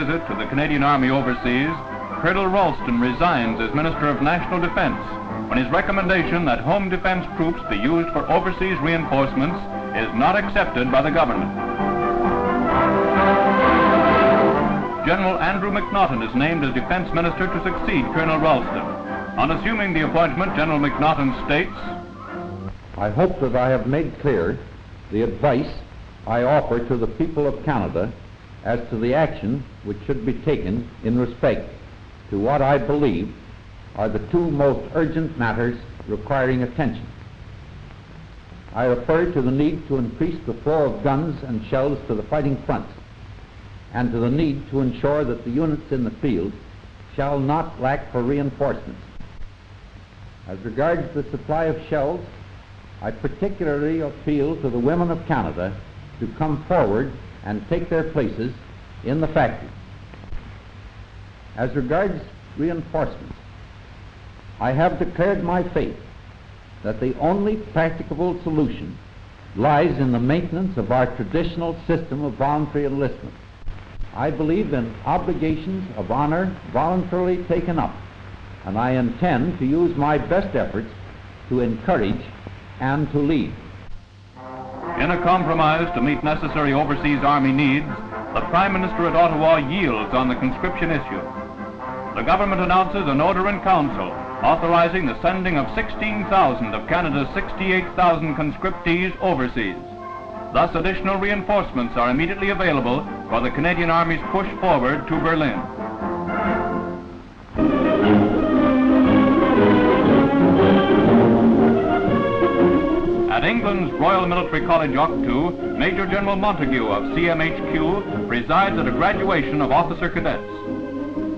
visit to the Canadian Army overseas, Colonel Ralston resigns as Minister of National Defense when his recommendation that home defense troops be used for overseas reinforcements is not accepted by the government. General Andrew McNaughton is named as Defense Minister to succeed Colonel Ralston. On assuming the appointment, General McNaughton states, I hope that I have made clear the advice I offer to the people of Canada as to the action which should be taken in respect to what I believe are the two most urgent matters requiring attention. I refer to the need to increase the flow of guns and shells to the fighting front, and to the need to ensure that the units in the field shall not lack for reinforcements. As regards the supply of shells, I particularly appeal to the women of Canada to come forward and take their places in the factory. As regards reinforcements, I have declared my faith that the only practicable solution lies in the maintenance of our traditional system of voluntary enlistment. I believe in obligations of honor voluntarily taken up, and I intend to use my best efforts to encourage and to lead. In a compromise to meet necessary overseas Army needs, the Prime Minister at Ottawa yields on the conscription issue. The government announces an order in council authorizing the sending of 16,000 of Canada's 68,000 conscriptees overseas. Thus, additional reinforcements are immediately available for the Canadian Army's push forward to Berlin. At England's Royal Military College O.C.T.U, Major General Montague of CMHQ presides at a graduation of officer cadets.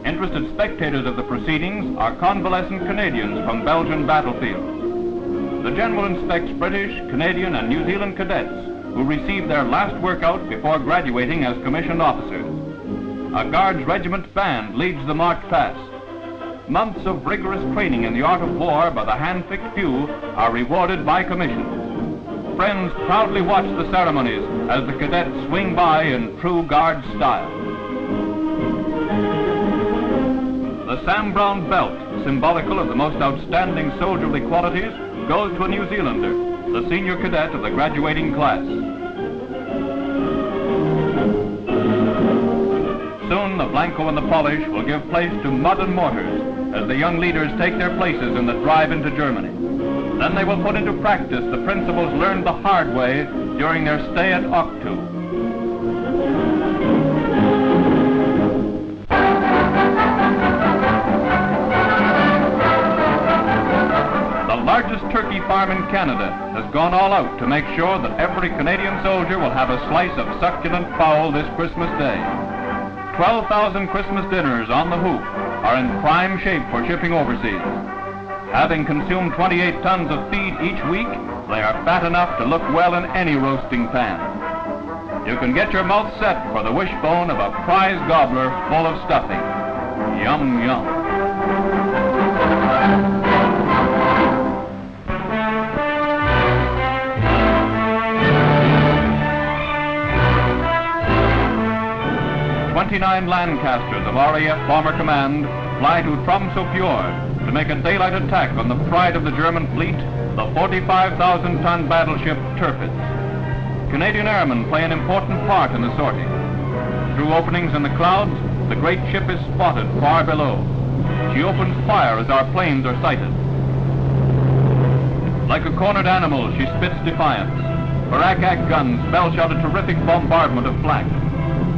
Interested spectators of the proceedings are convalescent Canadians from Belgian battlefields. The General inspects British, Canadian, and New Zealand cadets who receive their last workout before graduating as commissioned officers. A Guards Regiment band leads the march past. Months of rigorous training in the art of war by the hand-picked few are rewarded by commissions. Friends proudly watch the ceremonies as the cadets swing by in true Guards style. The Sam Brown belt, symbolical of the most outstanding soldierly qualities, goes to a New Zealander, the senior cadet of the graduating class. Soon the Blanco and the Polish will give place to mud and mortars as the young leaders take their places in the drive into Germany. Then they will put into practice the principles learned the hard way during their stay at O.C.T.U. The largest turkey farm in Canada has gone all out to make sure that every Canadian soldier will have a slice of succulent fowl this Christmas Day. 12,000 Christmas dinners on the hoop are in prime shape for shipping overseas. Having consumed 28 tons of feed each week, they are fat enough to look well in any roasting pan. You can get your mouth set for the wishbone of a prize gobbler full of stuffing. Yum, yum. "29 Lancasters of RAF Bomber Command fly to Tromsø-Fjord to make a daylight attack on the pride of the German fleet, the 45,000-ton battleship Tirpitz. Canadian airmen play an important part in the sortie. Through openings in the clouds, the great ship is spotted far below. She opens fire as our planes are sighted. Like a cornered animal, she spits defiance. Her ack-ack guns belch out a terrific bombardment of flak.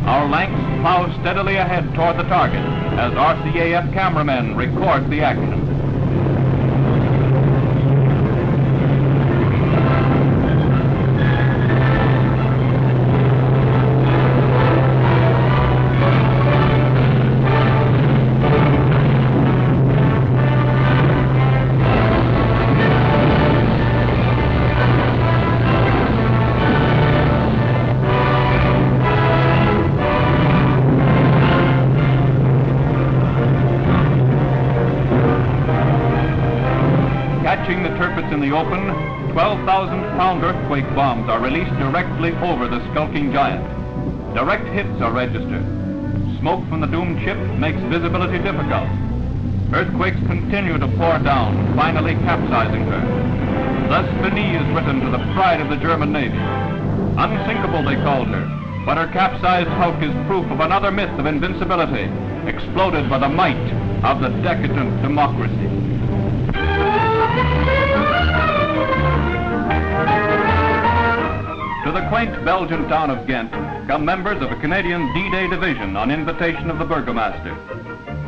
Our Lanks plow steadily ahead toward the target as RCAF cameramen record the action. Catching the Tirpitz in the open, 12,000-pound earthquake bombs are released directly over the skulking giant. Direct hits are registered. smoke from the doomed ship makes visibility difficult. Earthquakes continue to pour down, finally capsizing her. Thus Finis is written to the pride of the German Navy. Unsinkable, they called her, but her capsized hulk is proof of another myth of invincibility, exploded by the might of the decadent democracy. To the quaint Belgian town of Ghent come members of a Canadian D-Day division on invitation of the burgomaster.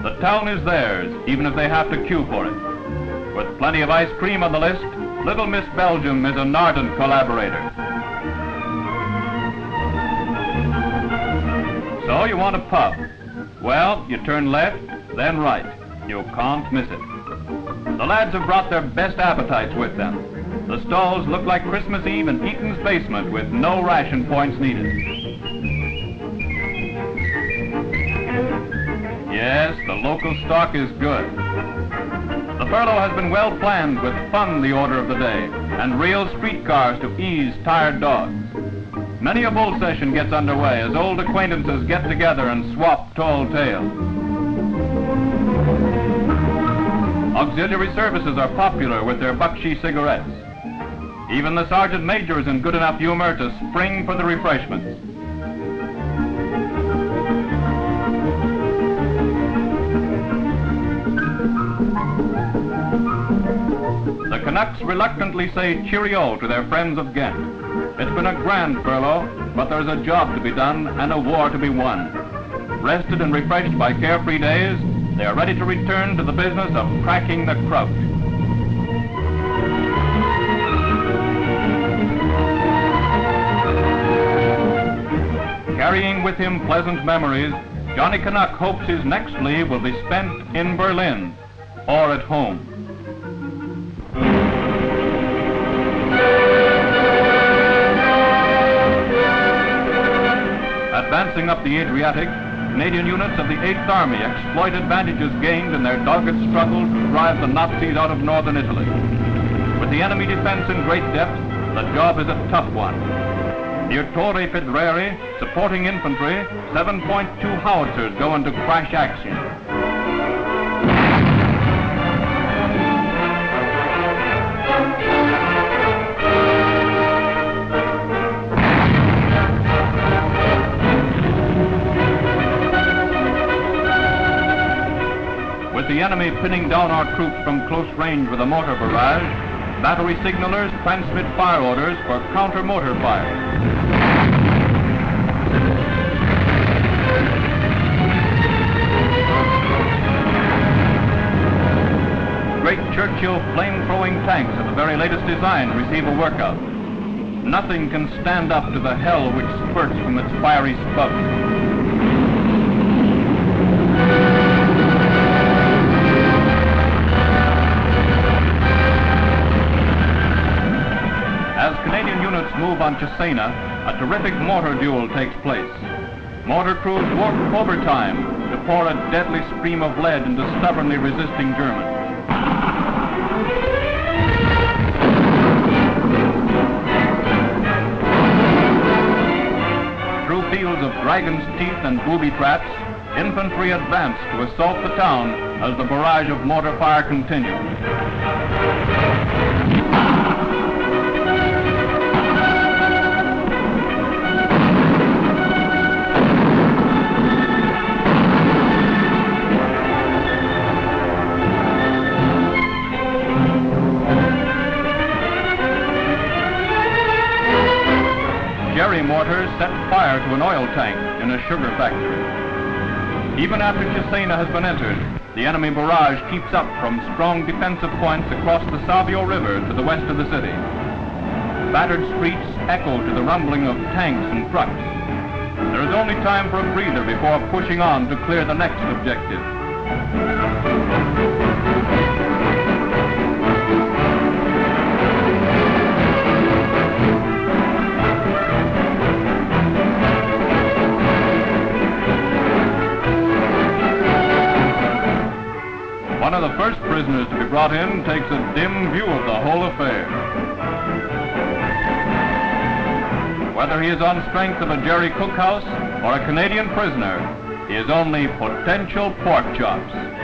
The town is theirs, even if they have to queue for it. With plenty of ice cream on the list, Little Miss Belgium is an ardent collaborator. So you want a pub? Well, you turn left, then right. You can't miss it. The lads have brought their best appetites with them. The stalls look like Christmas Eve in Eaton's basement with no ration points needed. Yes, the local stock is good. The furlough has been well planned with fun the order of the day and real streetcars to ease tired dogs. Many a bull session gets underway as old acquaintances get together and swap tall tales. Auxiliary services are popular with their Bakshi cigarettes. Even the sergeant major is in good enough humor to spring for the refreshments. The Canucks reluctantly say cheerio to their friends of Ghent. It's been a grand furlough, but there's a job to be done and a war to be won. Rested and refreshed by carefree days, they are ready to return to the business of cracking the kraut. Carrying with him pleasant memories, Johnny Canuck hopes his next leave will be spent in Berlin or at home. Advancing up the Adriatic, Canadian units of the 8th Army exploit advantages gained in their dogged struggle to drive the Nazis out of northern Italy. With the enemy defense in great depth, the job is a tough one. Near Torre Pedreri, supporting infantry, 7.2 howitzers go into crash action. With the enemy pinning down our troops from close range with a mortar barrage, battery signalers transmit fire orders for counter-mortar fire. Great Churchill flame-throwing tanks of the very latest design receive a workout. Nothing can stand up to the hell which spurts from its fiery spout. As Canadian units move on Cesena, a terrific mortar duel takes place. Mortar crews work overtime to pour a deadly stream of lead into stubbornly resisting Germans. Through fields of dragon's teeth and booby traps, infantry advance to assault the town as the barrage of mortar fire continues. Jerry mortars set fire to an oil tank in a sugar factory. Even after Cesena has been entered, the enemy barrage keeps up from strong defensive points across the Savio River to the west of the city. Battered streets echo to the rumbling of tanks and trucks. There is only time for a breather before pushing on to clear the next objective. One of the first prisoners to be brought in takes a dim view of the whole affair. Whether he is on strength of a Jerry cookhouse or a Canadian prisoner, is only potential pork chops.